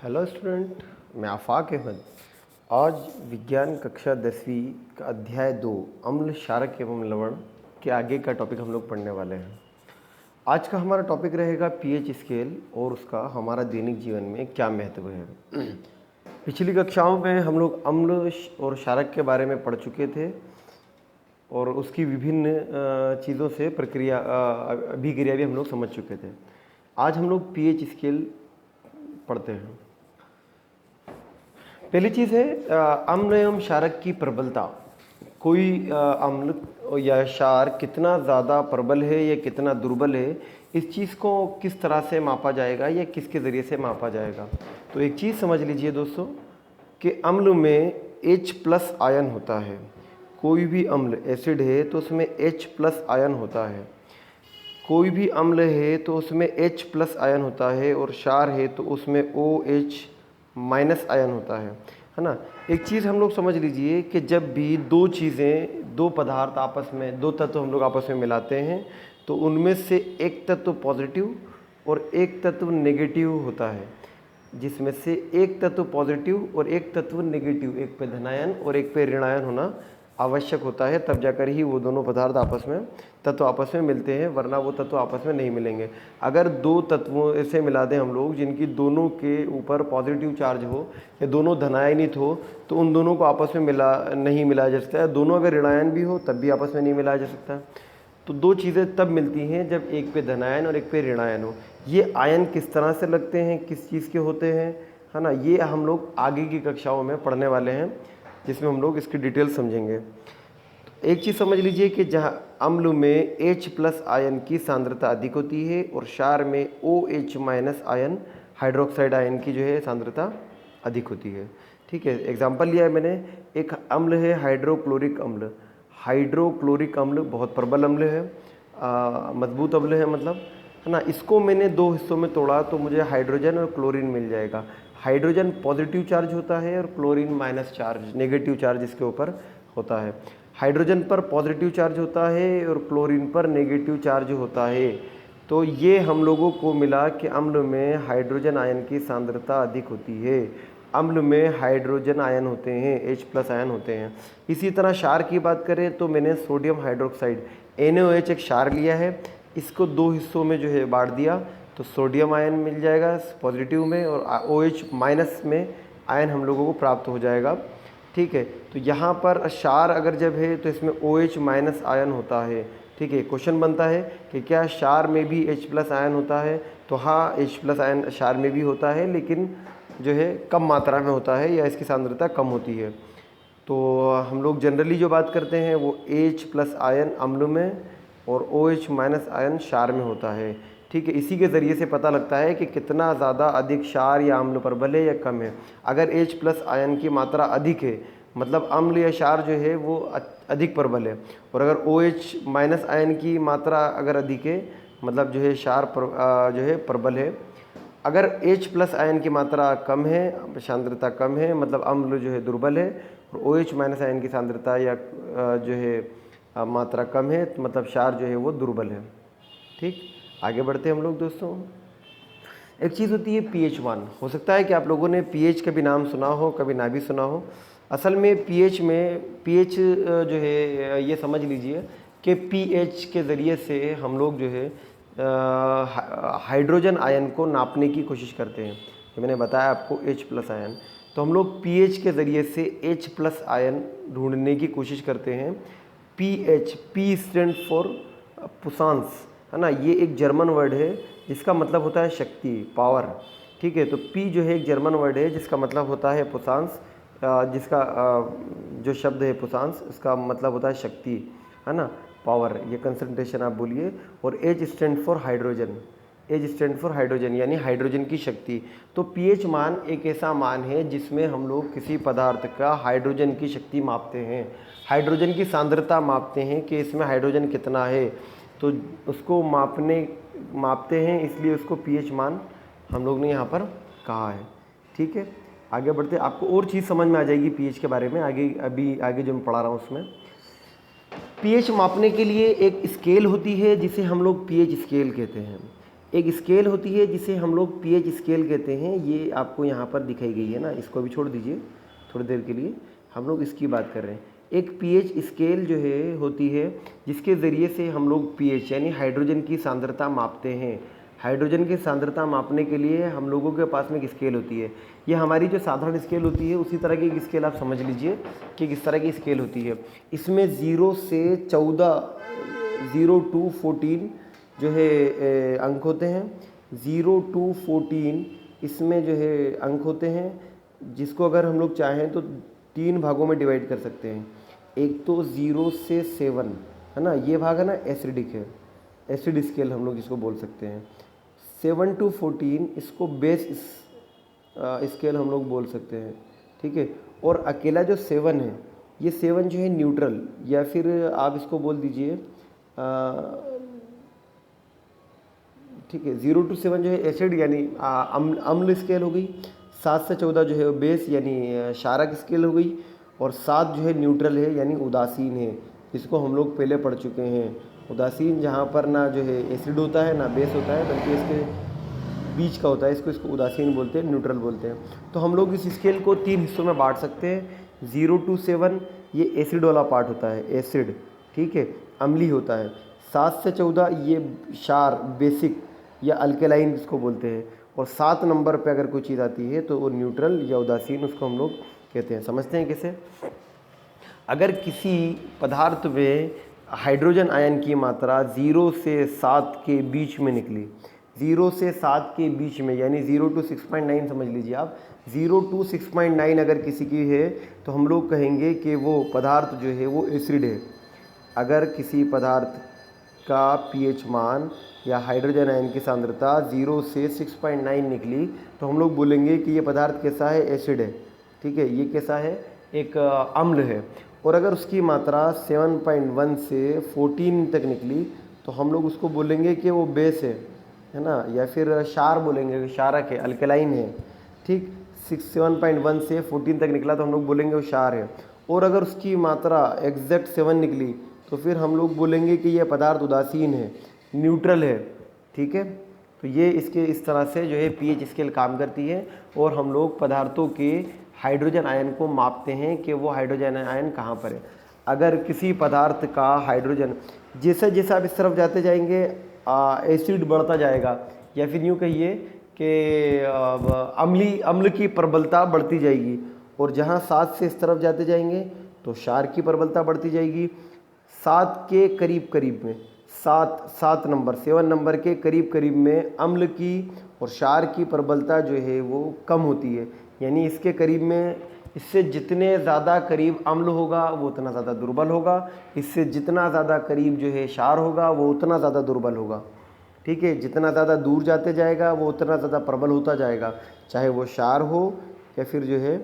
Hello student, मैं आफाक अहमद। आज विज्ञान कक्षा 10वीं का अध्याय 2 अम्ल क्षारक एवं लवण के आगे का टॉपिक हम लोग पढ़ने वाले हैं। आज का हमारा टॉपिक रहेगा पीएच स्केल और उसका हमारा दैनिक जीवन में क्या महत्व है। पिछली कक्षाओं में हम लोग अम्ल और क्षारक के बारे में पढ़ चुके थे और उसकी विभिन्न चीज़ों से प्रक्रिया अभिक्रिया भी हम लोग समझ चुके थे। आज हम लोग पीएच स्केल पढ़ते हैं। पहली चीज़ है अम्ल एवं क्षारक की प्रबलता। कोई अम्ल या क्षार कितना ज़्यादा प्रबल है या कितना दुर्बल है, इस चीज़ को किस तरह से मापा जाएगा या किसके ज़रिए से मापा जाएगा। तो एक चीज़ समझ लीजिए दोस्तों कि अम्ल में H+ आयन होता है। कोई भी अम्ल एसिड है तो उसमें H+ आयन होता है, कोई भी अम्ल है तो उसमें H+ आयन होता है, और क्षार है तो उसमें OH- आयन होता है ना। एक चीज़ हम लोग समझ लीजिए कि जब भी दो चीज़ें, दो पदार्थ आपस में, दो तत्व हम लोग आपस में मिलाते हैं तो उनमें से एक तत्व पॉजिटिव और एक तत्व नेगेटिव होता है। जिसमें से एक तत्व पॉजिटिव और एक तत्व नेगेटिव, एक पे धनायन और एक पे ऋणायन होना आवश्यक होता है, तब जाकर ही वो दोनों पदार्थ आपस में, तत्व आपस में मिलते हैं, वरना वो तत्व आपस में नहीं मिलेंगे। अगर दो तत्वों ऐसे मिला दें हम लोग जिनकी दोनों के ऊपर पॉजिटिव चार्ज हो या दोनों धनायनित हो, तो उन दोनों को आपस में नहीं मिलाया जा सकता है। दोनों अगर ऋणायन भी हो तब भी आपस में नहीं मिलाया जा सकता। तो दो चीज़ें तब मिलती हैं जब एक पे धनायन और एक पे ऋणायन हो। ये आयन किस तरह से लगते हैं, किस चीज़ के होते हैं, है ना, ये हम लोग आगे की कक्षाओं में पढ़ने वाले हैं, जिसमें हम लोग इसकी डिटेल समझेंगे। तो एक चीज़ समझ लीजिए कि जहाँ अम्ल में H+ आयन की सांद्रता अधिक होती है और क्षार में OH- आयन, हाइड्रोक्साइड आयन की जो है सांद्रता अधिक होती है। ठीक है, एग्जाम्पल लिया है मैंने। एक अम्ल है हाइड्रोक्लोरिक अम्ल। हाइड्रोक्लोरिक अम्ल बहुत प्रबल अम्ल है, मजबूत अम्ल है मतलब, है ना। इसको मैंने दो हिस्सों में तोड़ा तो मुझे हाइड्रोजन और क्लोरीन मिल जाएगा। हाइड्रोजन पॉजिटिव चार्ज होता है और chlorine minus charge, negative charge इसके ऊपर होता है। हाइड्रोजन पर पॉजिटिव चार्ज होता है और क्लोरीन पर नेगेटिव चार्ज होता है। तो ये हम लोगों को मिला कि अम्ल में हाइड्रोजन आयन की सांद्रता अधिक होती है। अम्ल में हाइड्रोजन आयन होते हैं, H+ आयन होते हैं। इसी तरह क्षार की बात करें तो मैंने सोडियम हाइड्रोक्साइड NaOH एक क्षार लिया है, इसको दो हिस्सों में जो है बांट दिया तो सोडियम आयन मिल जाएगा पॉजिटिव में और OH- में आयन हम लोगों को प्राप्त हो जाएगा। ठीक है, तो यहाँ पर क्षार अगर जब है तो इसमें OH- आयन होता है। ठीक है, क्वेश्चन बनता है कि क्या क्षार में भी H+ आयन होता है। तो हाँ, H+ आयन क्षार में भी होता है, लेकिन जो है कम मात्रा में होता है या इसकी सांद्रता कम होती है। तो हम लोग जनरली जो बात करते हैं वो H+ आयन अम्ल में और OH- आयन क्षार में होता है। ठीक है, इसी के ज़रिए से पता लगता है कि कितना ज़्यादा अधिक क्षार या अम्ल प्रबल है या कम है। अगर H+ आयन की मात्रा अधिक है मतलब अम्ल या क्षार जो है वो अधिक प्रबल है, और अगर OH- आयन की मात्रा अगर अधिक है मतलब जो है क्षार जो है प्रबल है। अगर H+ आयन की मात्रा कम है, सांद्रता कम है, मतलब अम्ल जो है दुर्बल है, और OH- आयन की सांद्रता या जो है मात्रा कम है, तो मतलब क्षार जो है वो दुर्बल है। ठीक, आगे बढ़ते हैं हम लोग दोस्तों। एक चीज़ होती है pH मान। हो सकता है कि आप लोगों ने pH कभी नाम सुना हो, कभी ना भी सुना हो। असल में pH जो है ये समझ लीजिए कि pH के ज़रिए से हम लोग जो है हाइड्रोजन आयन को नापने की कोशिश करते हैं। जो मैंने बताया आपको H+ आयन, तो हम लोग pH के ज़रिए से H+ आयन ढूंढने की कोशिश करते हैं। pH, P स्टैंड फॉर पुसांस, है ना। ये एक जर्मन वर्ड है जिसका मतलब होता है शक्ति, पावर। ठीक है, तो P जो है एक जर्मन वर्ड है जिसका मतलब होता है पुसांस, जिसका जो शब्द है पुसांस उसका मतलब होता है शक्ति, है ना, पावर, ये कंसंट्रेशन आप बोलिए। और H stand for hydrogen, H stand for hydrogen यानी हाइड्रोजन की शक्ति। तो pH मान एक ऐसा मान है जिसमें हम लोग किसी पदार्थ का हाइड्रोजन की शक्ति मापते हैं, हाइड्रोजन की सांद्रता मापते हैं कि इसमें हाइड्रोजन कितना है, तो उसको मापते हैं, इसलिए उसको pH मान हम लोग ने यहाँ पर कहा है। ठीक है, आगे बढ़ते, आपको और चीज़ समझ में आ जाएगी pH के बारे में आगे जो मैं पढ़ा रहा हूँ उसमें। pH मापने के लिए एक स्केल होती है जिसे हम लोग pH स्केल कहते हैं। एक स्केल होती है जिसे हम लोग पीएच स्केल कहते हैं, ये आपको यहाँ पर दिखाई गई है ना, इसको भी छोड़ दीजिए थोड़ी देर के लिए, हम लोग इसकी बात कर रहे हैं। एक पीएच स्केल जो है होती है जिसके ज़रिए से हम लोग पीएच यानी हाइड्रोजन की सांद्रता मापते हैं। हाइड्रोजन की सांद्रता मापने के लिए हम लोगों के पास में एक स्केल होती है। ये हमारी जो साधारण स्केल होती है उसी तरह की एक स्केल आप समझ लीजिए कि किस तरह की स्केल होती है। इसमें 0 से 14 0 to 14 जो है अंक होते हैं। 0 to 14 इसमें जो है अंक होते हैं, जिसको अगर हम लोग चाहें तो 3 भागों में डिवाइड कर सकते हैं। एक तो 0 से 7 है ना, ये भाग है ना एसिडिक है, एसिड स्केल हम लोग इसको बोल सकते हैं। 7 to 14 इसको बेस स्केल हम लोग बोल सकते हैं, ठीक है। और अकेला जो 7 है, ये 7 जो है न्यूट्रल, या फिर आप इसको बोल दीजिए ठीक है। 0 to 7 जो है एसिड यानी अम्ल स्केल हो गई। 7 से 14 जो है बेस यानी क्षारक स्केल हो गई। और 7 जो है न्यूट्रल है यानी उदासीन है, इसको हम लोग पहले पढ़ चुके हैं। उदासीन जहाँ पर ना जो है एसिड होता है ना बेस होता है, बल्कि इसके बीच का होता है, इसको उदासीन बोलते हैं, न्यूट्रल बोलते हैं। तो हम लोग इस स्केल को 3 हिस्सों में बांट सकते हैं। 0 to 7 ये एसिड वाला पार्ट होता है, एसिड, ठीक है, अम्लीय होता है। 7 से 14 ये क्षार, बेसिक या अल्केलाइन जिसको बोलते हैं। और 7 नंबर पे अगर कोई चीज़ आती है तो वो न्यूट्रल या उदासीन, उसको हम लोग कहते हैं। समझते हैं कैसे? अगर किसी पदार्थ में हाइड्रोजन आयन की मात्रा 0 से 7 के बीच में निकली, 0 से 7 के बीच में यानी 0 to 6.9 समझ लीजिए आप, 0 to 6.9 अगर किसी की है तो हम लोग कहेंगे कि वो पदार्थ जो है वो एसिड है। अगर किसी पदार्थ का पीएच मान या हाइड्रोजन आयन की सांद्रता 0 से 6.9 निकली तो हम लोग बोलेंगे कि ये पदार्थ कैसा है, एसिड है, ठीक है, ये कैसा है, एक अम्ल है। और अगर उसकी मात्रा 7.1 से 14 तक निकली तो हम लोग उसको बोलेंगे कि वो बेस है ना, या फिर क्षार बोलेंगे, क्षारक है, अल्कलाइन है, ठीक। 7.1 से 14 तक निकला तो हम लोग बोलेंगे वो क्षार है। और अगर उसकी मात्रा एग्जैक्ट 7 निकली तो फिर हम लोग बोलेंगे कि यह पदार्थ उदासीन है, न्यूट्रल है, ठीक है। तो ये इसके इस तरह से जो है पीएच स्केल काम करती है। और हम लोग पदार्थों के हाइड्रोजन आयन को मापते हैं कि वो हाइड्रोजन आयन कहाँ पर है। अगर किसी पदार्थ का हाइड्रोजन जैसे जैसे आप इस तरफ जाते जाएंगे एसिड बढ़ता जाएगा, या फिर यूँ कहिए कि अम्ल की प्रबलता बढ़ती जाएगी। और जहाँ 7 से इस तरफ जाते जाएंगे तो क्षार की प्रबलता बढ़ती जाएगी। 7 के करीब करीब में, 7 नंबर 7 नंबर के करीब करीब में अम्ल की और क्षार की प्रबलता जो है वो कम होती है। यानी इसके करीब में, इससे जितने ज़्यादा करीब अम्ल होगा वो उतना ज़्यादा दुर्बल होगा, इससे जितना ज़्यादा करीब जो है क्षार होगा वो उतना ज़्यादा दुर्बल होगा, ठीक है। जितना ज़्यादा दूर जाते जाएगा वो उतना ज़्यादा प्रबल होता जाएगा, चाहे वो क्षार हो या फिर जो है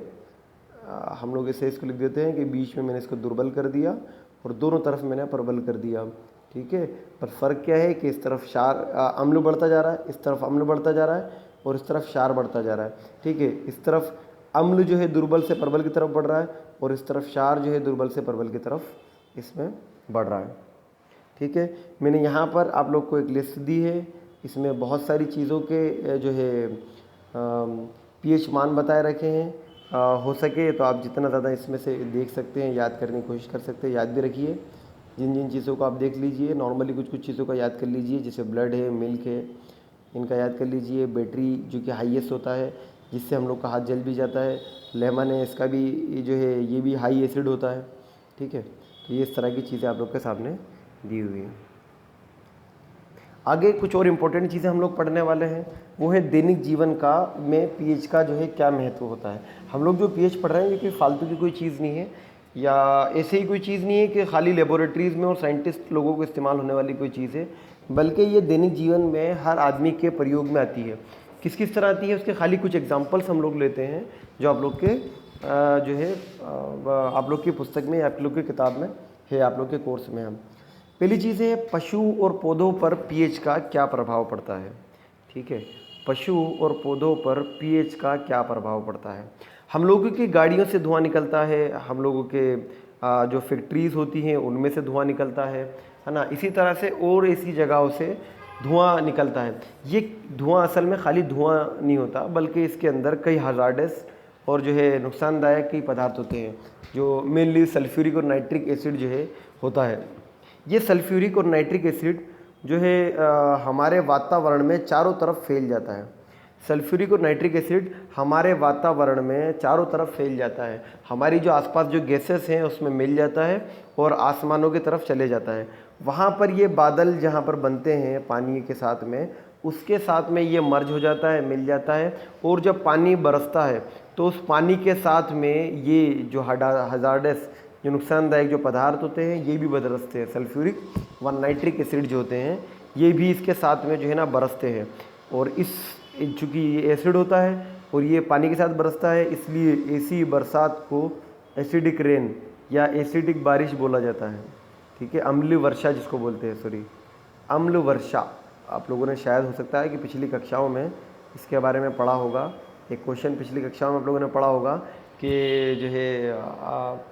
हम लोग इसे इसको लिख देते हैं कि बीच में मैंने इसको दुर्बल कर दिया और दोनों तरफ मैंने प्रबल कर दिया, ठीक है। पर फ़र्क क्या है कि इस तरफ क्षार अम्ल बढ़ता जा रहा है, इस तरफ अम्ल बढ़ता जा रहा है, और इस तरफ क्षार बढ़ता जा रहा है, ठीक है। इस तरफ अम्ल जो है दुर्बल से प्रबल की तरफ बढ़ रहा है और इस तरफ क्षार जो है दुर्बल से प्रबल की तरफ इसमें बढ़ रहा है, ठीक है। मैंने यहाँ पर आप लोग को एक लिस्ट दी है, इसमें बहुत सारी चीज़ों के जो है पीएच मान बताए रखे हैं। हो सके तो आप जितना ज़्यादा इसमें से देख सकते हैं, याद करने की कोशिश कर सकते हैं, याद भी रखिए। जिन जिन चीज़ों को आप देख लीजिए, नॉर्मली कुछ कुछ चीज़ों का याद कर लीजिए, जैसे ब्लड है, मिल्क है, इनका याद कर लीजिए। बैटरी जो कि हाईएस्ट होता है, जिससे हम लोग का हाथ जल भी जाता है। लेमन है, इसका भी जो है ये भी हाई एसिड होता है, ठीक है। तो ये इस तरह की चीज़ें आप लोग के सामने दी हुई हैं। आगे कुछ और इम्पोर्टेंट चीज़ें हम लोग पढ़ने वाले हैं, वो है दैनिक जीवन का में पीएच का जो है क्या महत्व होता है। हम लोग जो पीएच पढ़ रहे हैं ये कोई फालतू की कोई चीज़ नहीं है, या ऐसे ही कोई चीज़ नहीं है कि खाली लेबोरेटरीज़ में और साइंटिस्ट लोगों को इस्तेमाल होने वाली कोई चीज़ है, बल्कि ये दैनिक जीवन में हर आदमी के प्रयोग में आती है। किस किस तरह आती है उसके खाली कुछ एग्जांपल्स हम लोग लेते हैं, जो आप लोग के जो है आप लोग की पुस्तक में, आप लोग की किताब में है, आप लोग के कोर्स में हम। पहली चीज़ है पशु और पौधों पर पीएच का क्या प्रभाव पड़ता है, ठीक है। पशु और पौधों पर पीएच का क्या प्रभाव पड़ता है। हम लोगों की गाड़ियों से धुआं निकलता है, हम लोगों के जो फैक्ट्रीज़ होती हैं उनमें से धुआं निकलता है ना। इसी तरह से और ऐसी जगहों से धुआं निकलता है। ये धुआं असल में खाली धुआं नहीं होता, बल्कि इसके अंदर कई हज़ार्डस और जो है नुकसानदायक कई पदार्थ होते हैं, जो मेनली सल्फ्यूरिक और नाइट्रिक एसिड जो है होता है। ये सल्फ्यूरिक और नाइट्रिक एसिड जो है हमारे वातावरण में चारों तरफ फैल जाता है। सल्फ्यूरिक और नाइट्रिक एसिड हमारे वातावरण में चारों तरफ फैल जाता है, हमारी जो आसपास जो गैसेस हैं उसमें मिल जाता है और आसमानों की तरफ चले जाता है। वहाँ पर ये बादल जहाँ पर बनते हैं पानी के साथ में, उसके साथ में ये मर्ज हो जाता है, मिल जाता है, और जब पानी बरसता है तो उस पानी के साथ में ये जो हज़ार्डस जो नुकसानदायक जो पदार्थ होते हैं ये भी बरसते हैं। सल्फ्यूरिक व नाइट्रिक एसिड जो होते हैं ये भी इसके साथ में जो है ना बरसते हैं। और इस चूँकि ये एसिड होता है और ये पानी के साथ बरसता है, इसलिए ऐसी बरसात को एसिडिक रेन या एसिडिक बारिश बोला जाता है। ठीक है, अम्लीय वर्षा जिसको बोलते हैं, सॉरी अम्ल वर्षा। आप लोगों ने शायद हो सकता है कि पिछली कक्षाओं में इसके बारे में पढ़ा होगा, एक क्वेश्चन पिछली कक्षाओं में आप लोगों ने पढ़ा होगा कि जो है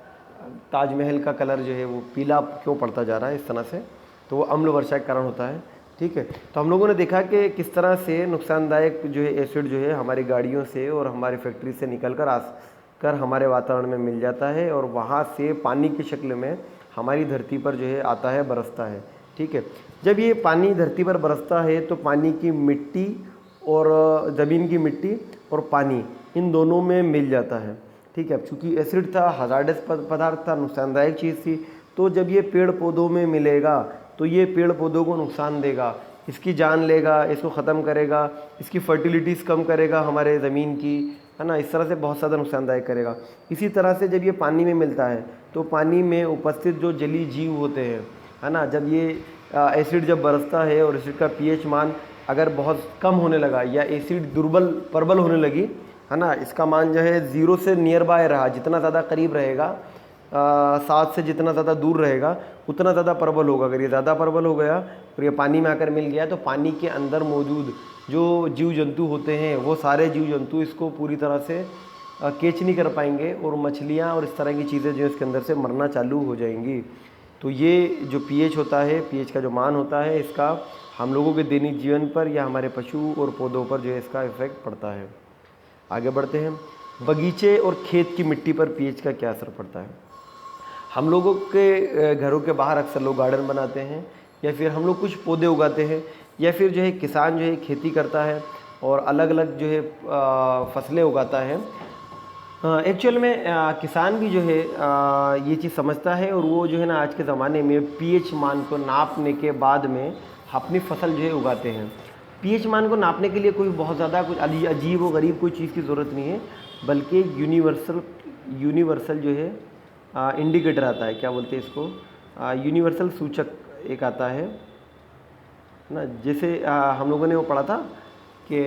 ताजमहल का कलर जो है वो पीला क्यों पड़ता जा रहा है इस तरह से, तो वो अम्ल वर्षा के कारण होता है। ठीक है, तो हम लोगों ने देखा कि किस तरह से नुकसानदायक जो है एसिड जो है हमारी गाड़ियों से और हमारी फैक्ट्री से निकल कर हमारे वातावरण में मिल जाता है और वहाँ से पानी की शक्ल में हमारी धरती पर जो है आता है, बरसता है। ठीक है, जब ये पानी धरती पर बरसता है तो पानी की मिट्टी और ज़मीन की मिट्टी और पानी इन दोनों में मिल जाता है। ठीक है, अब चूँकि एसिड था, हज़ार्डस पदार्थ था, नुकसानदायक चीज़ थी, तो जब ये पेड़ पौधों में मिलेगा तो ये पेड़ पौधों को नुकसान देगा, इसकी जान लेगा, इसको ख़त्म करेगा, इसकी फर्टिलिटीज़ कम करेगा हमारे ज़मीन की, है ना, इस तरह से बहुत ज़्यादा नुकसानदायक करेगा। इसी तरह से जब ये पानी में मिलता है तो पानी में उपस्थित जो जलीय जीव होते हैं, है ना, जब ये एसिड जब बरसता है और एसिड का पीएच मान अगर बहुत कम होने लगा या एसिड प्रबल होने लगी, है ना, इसका मान जो है 0 से नियर बाय रहा, जितना ज़्यादा करीब रहेगा 7 से जितना ज़्यादा दूर रहेगा उतना ज़्यादा प्रबल होगा। अगर ये ज़्यादा प्रबल हो गया और ये पानी में आकर मिल गया तो पानी के अंदर मौजूद जो जीव जंतु होते हैं वो सारे जीव जंतु इसको पूरी तरह से कैच नहीं कर पाएंगे और मछलियाँ और इस तरह की चीज़ें जो इसके अंदर से मरना चालू हो जाएंगी। तो ये जो पीएच होता है, पीएच का जो मान होता है, इसका हम लोगों के दैनिक जीवन पर या हमारे पशु और पौधों पर जो है इसका इफ़ेक्ट पड़ता है। आगे बढ़ते हैं, बगीचे और खेत की मिट्टी पर पीएच का क्या असर पड़ता है। हम लोगों के घरों के बाहर अक्सर लोग गार्डन बनाते हैं या फिर हम लोग कुछ पौधे उगाते हैं या फिर जो है किसान जो है खेती करता है और अलग अलग जो है फसलें उगाता है। एक्चुअल में किसान भी जो है ये चीज़ समझता है और वो जो है ना आज के ज़माने में पीएच मान को नापने के बाद में अपनी फसल जो है उगाते हैं। पीएच मान को नापने के लिए कोई बहुत ज़्यादा कुछ अजीब और गरीब कोई चीज़ की ज़रूरत नहीं है, बल्कि यूनिवर्सल जो है इंडिकेटर आता है, क्या बोलते हैं इसको, यूनिवर्सल सूचक एक आता है ना। जैसे हम लोगों ने वो पढ़ा था कि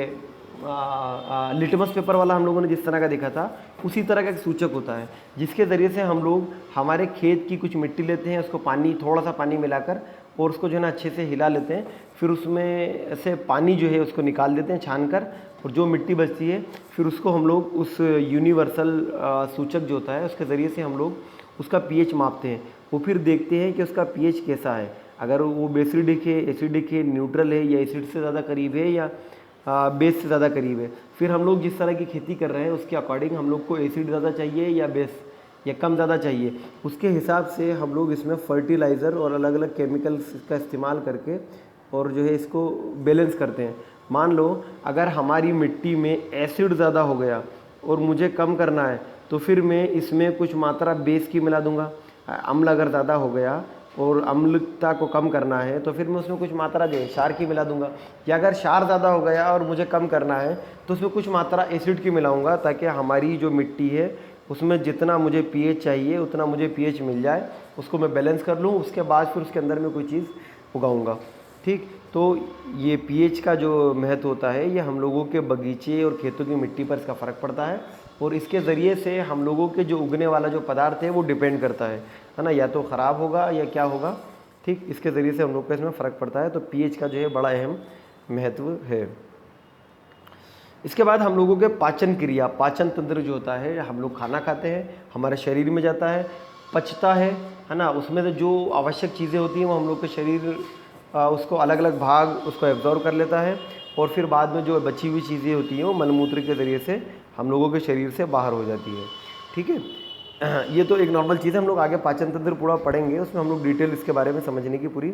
लिटमस पेपर वाला हम लोगों ने जिस तरह का देखा था, उसी तरह का एक सूचक होता है जिसके ज़रिए से हम लोग हमारे खेत की कुछ मिट्टी लेते हैं, उसको पानी थोड़ा सा पानी मिलाकर और उसको जो है ना अच्छे से हिला लेते हैं, फिर उसमें से पानी जो है उसको निकाल देते हैं छान कर, और जो मिट्टी बचती है फिर उसको हम लोग उस यूनिवर्सल सूचक जो होता है उसके ज़रिए से हम लोग उसका पीएच मापते हैं। वो फिर देखते हैं कि उसका पीएच कैसा है, अगर वो बेसिडिक है, एसिडिक है, न्यूट्रल है, या एसिड से ज़्यादा करीब है या बेस से ज़्यादा करीब है। फिर हम लोग जिस तरह की खेती कर रहे हैं उसके अकॉर्डिंग हम लोग को एसिड ज़्यादा चाहिए या बेस या कम ज़्यादा चाहिए, उसके हिसाब से हम लोग इसमें फर्टिलाइज़र और अलग अलग केमिकल्स का इस्तेमाल करके और जो है इसको बैलेंस करते हैं। मान लो अगर हमारी मिट्टी में एसिड ज़्यादा हो गया और मुझे कम करना है तो फिर मैं इसमें कुछ मात्रा बेस की मिला दूंगा। अम्ल अगर ज़्यादा हो गया और अम्लता को कम करना है तो फिर मैं उसमें कुछ मात्रा जो है क्षार की मिला दूंगा, या अगर क्षार ज़्यादा हो गया और मुझे कम करना है तो उसमें कुछ मात्रा एसिड की मिलाऊंगा, ताकि हमारी जो मिट्टी है उसमें जितना मुझे पीएच चाहिए उतना मुझे पीएच मिल जाए, उसको मैं बैलेंस कर लूँ, उसके बाद फिर उसके अंदर मैं कोई चीज़ उगाऊंगा। ठीक, तो ये पीएच का जो महत्व होता है ये हम लोगों के बगीचे और खेतों की मिट्टी पर इसका फ़र्क पड़ता है, और इसके ज़रिए से हम लोगों के जो उगने वाला जो पदार्थ है वो डिपेंड करता है ना, या तो ख़राब होगा या क्या होगा। ठीक, इसके ज़रिए से हम लोग का इसमें फ़र्क पड़ता है। तो पीएच का जो है बड़ा अहम महत्व है। इसके बाद हम लोगों के पाचन क्रिया, पाचन तंत्र जो होता है, हम लोग खाना खाते हैं, हमारे शरीर में जाता है, पचता है ना, उसमें से जो आवश्यक चीज़ें होती हैं वो हम लोग के शरीर उसको अलग अलग भाग उसको एब्जॉर्व कर लेता है और फिर बाद में जो बची हुई चीज़ें होती हैं वो मलमूत्र के ज़रिए से हम लोगों के शरीर से बाहर हो जाती है। ठीक है, ये तो एक नॉर्मल चीज़ है। हम लोग आगे पाचन तंत्र पूरा पढ़ेंगे, उसमें हम लोग डिटेल इसके बारे में समझने की पूरी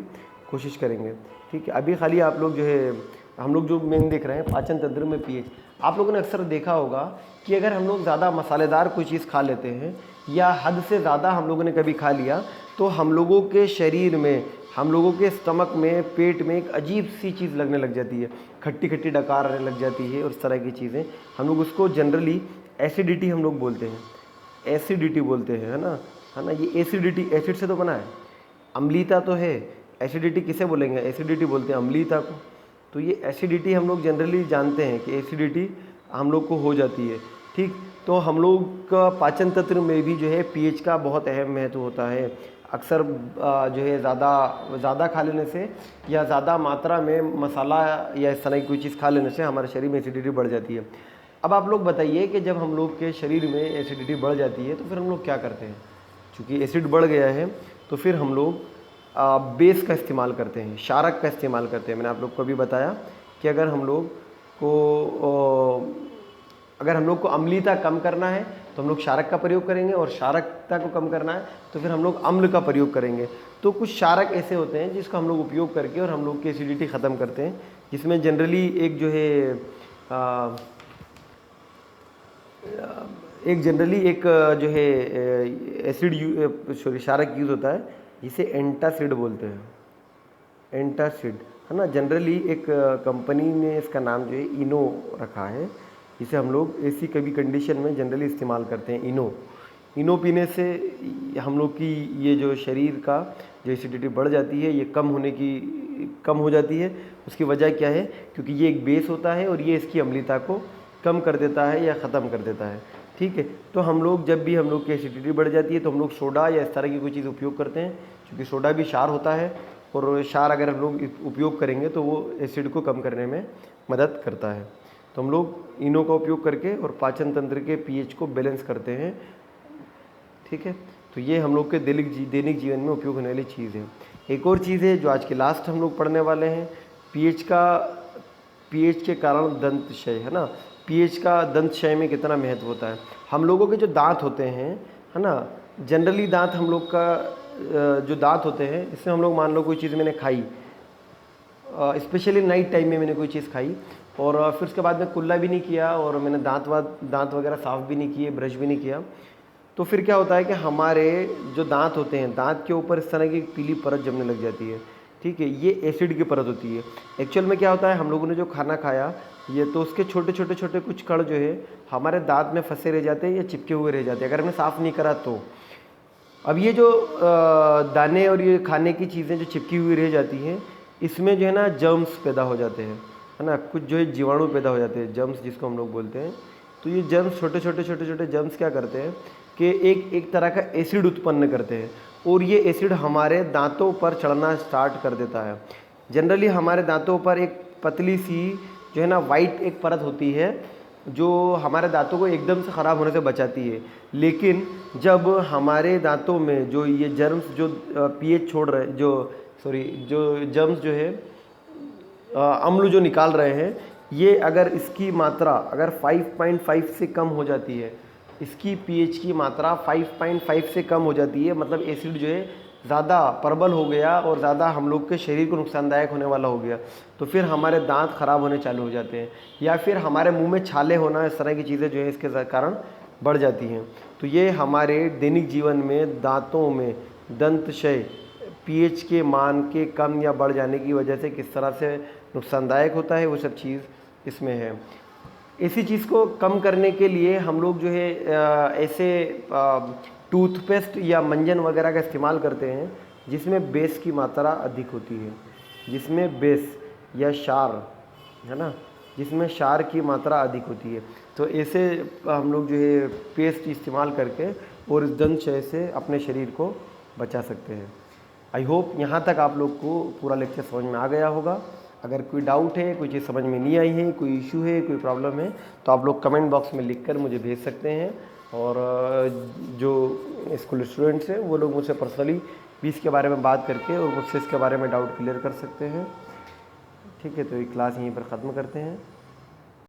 कोशिश करेंगे। ठीक है, अभी खाली आप लोग जो है, हम लोग जो मेन देख रहे हैं पाचन तंत्र में पीएच। आप लोगों ने अक्सर देखा होगा कि अगर हम लोग ज़्यादा मसालेदार कोई चीज़ खा लेते हैं या हद से ज़्यादा हम लोगों ने कभी खा लिया तो हम लोगों के शरीर में, हम लोगों के स्टमक में, पेट में एक अजीब सी चीज़ लगने लग जाती है, खट्टी खट्टी डकार आने लग जाती है और इस तरह की चीज़ें। हम लोग उसको जनरली एसिडिटी हम लोग बोलते हैं, एसिडिटी बोलते हैं, है ना। ये एसिडिटी एसिड से तो बना है, अम्लीता तो है। एसिडिटी किसे बोलेंगे? एसिडिटी बोलते हैं अम्लीता को। तो ये एसिडिटी हम लोग जनरली जानते हैं कि एसिडिटी हम लोग को हो जाती है। ठीक, तो हम लोग का पाचन तंत्र में भी जो है पीएच का बहुत अहम महत्व होता है। अक्सर जो है ज़्यादा खा लेने से या ज़्यादा मात्रा में मसाला या इस तरह की कोई चीज़ खा लेने से हमारे शरीर में एसिडिटी बढ़ जाती है। अब आप लोग बताइए कि जब हम लोग के शरीर में एसिडिटी बढ़ जाती है तो फिर हम लोग क्या करते हैं? चूँकि एसिड बढ़ गया है तो फिर हम लोग बेस का इस्तेमाल करते हैं, क्षारक का इस्तेमाल करते हैं। मैंने आप लोग को अभी बताया कि अगर हम लोग को अम्लीता कम करना है तो हम लोग क्षारक का प्रयोग करेंगे और क्षारकता को कम करना है तो फिर हम लोग अम्ल का प्रयोग करेंगे। तो कुछ क्षारक ऐसे होते हैं जिसको हम लोग उपयोग करके और हम लोग की एसिडिटी ख़त्म करते हैं, जिसमें जनरली एक जो है क्षारक यूज़ होता है जिसे एंटासिड बोलते हैं, एंटासिड, है ना। जनरली एक कंपनी ने इसका नाम जो है इनो रखा है, जिसे हम लोग ऐसी कभी कंडीशन में जनरली इस्तेमाल करते हैं। इनो पीने से हम लोग की ये जो शरीर का जो एसिडिटी बढ़ जाती है ये कम हो जाती है। उसकी वजह क्या है? क्योंकि ये एक बेस होता है और ये इसकी अम्लीता को कम कर देता है या ख़त्म कर देता है। ठीक है, तो हम लोग जब भी हम लोग की एसिडिटी बढ़ जाती है तो हम लोग सोडा या इस तरह की कोई चीज़ उपयोग करते हैं, क्योंकि सोडा भी क्षार होता है और क्षार अगर हम लोग उपयोग करेंगे तो वो एसिड को कम करने में मदद करता है। तो हम लोग इनो का उपयोग करके और पाचन तंत्र के पीएच को बैलेंस करते हैं। ठीक है, तो ये हम लोग के दैनिक जीवन में उपयोग होने वाली चीज़ है। एक और चीज़ है जो आज के लास्ट हम लोग पढ़ने वाले हैं, पीएच के कारण दंत क्षय, है ना। पीएच का दंत क्षय में कितना महत्व होता है। हम लोगों के जो दांत होते हैं, है ना, जनरली दांत हम लोग का जो दांत होते हैं इसमें हम लोग मान लो कोई चीज़ मैंने खाई, स्पेशली नाइट टाइम में मैंने कोई चीज़ खाई और फिर उसके बाद में कुल्ला भी नहीं किया और मैंने दांत वगैरह साफ़ भी नहीं किए, ब्रश भी नहीं किया, तो फिर क्या होता है कि हमारे जो दांत होते हैं, दांत के ऊपर इस तरह की पीली परत जमने लग जाती है। ठीक है, ये एसिड की परत होती है। एक्चुअल में क्या होता है, हम लोगों ने जो खाना खाया ये तो उसके छोटे कुछ कण जो है हमारे दांत में फंसे रह जाते हैं या चिपके हुए रह जाते हैं अगर हमने साफ़ नहीं करा तो। अब ये जो दाने और ये खाने की चीज़ें जो चिपकी हुई रह जाती हैं इसमें जो है ना जर्म्स पैदा हो जाते हैं, है ना, कुछ जो है जीवाणु पैदा हो जाते हैं, जर्म्स जिसको हम लोग बोलते हैं। तो ये जर्म्स छोटे जर्म्स क्या करते हैं कि एक तरह का एसिड उत्पन्न करते हैं और ये एसिड हमारे दांतों पर चढ़ना स्टार्ट कर देता है। जनरली हमारे दांतों पर एक पतली सी जो है ना वाइट एक परत होती है जो हमारे दांतों को एकदम से ख़राब होने से बचाती है। लेकिन जब हमारे दांतों में जो ये जर्म्स जो पीएच छोड़ रहे जो जर्म्स जो है अम्ल जो निकाल रहे हैं, ये अगर इसकी मात्रा अगर 5.5 से कम हो जाती है, इसकी पीएच की मात्रा 5.5 से कम हो जाती है, मतलब एसिड जो है ज़्यादा प्रबल हो गया और ज़्यादा हम लोग के शरीर को नुकसानदायक होने वाला हो गया, तो फिर हमारे दांत ख़राब होने चालू हो जाते हैं या फिर हमारे मुंह में छाले होना, इस तरह की चीज़ें जो है इसके कारण बढ़ जाती हैं। तो ये हमारे दैनिक जीवन में दांतों में दंत क्षय पीएच के मान के कम या बढ़ जाने की वजह से किस तरह से नुकसानदायक होता है, वो सब चीज़ इसमें है। इसी चीज़ को कम करने के लिए हम लोग जो है ऐसे टूथपेस्ट या मंजन वगैरह का इस्तेमाल करते हैं जिसमें बेस की मात्रा अधिक होती है, जिसमें बेस या क्षार, है ना, जिसमें क्षार की मात्रा अधिक होती है। तो ऐसे हम लोग जो है पेस्ट इस्तेमाल करके और इस दंत क्षय से अपने शरीर को बचा सकते हैं। आई होप यहाँ तक आप लोग को पूरा लेक्चर समझ में आ गया होगा। अगर कोई डाउट है, कोई चीज़ समझ में नहीं आई है, कोई इशू है, कोई प्रॉब्लम है, तो आप लोग कमेंट बॉक्स में लिखकर मुझे भेज सकते हैं और जो स्कूल स्टूडेंट्स हैं वो लोग मुझसे पर्सनली भी इसके बारे में बात करके और मुझसे इसके बारे में डाउट क्लियर कर सकते हैं। ठीक है, तो ये क्लास यहीं पर ख़त्म करते हैं।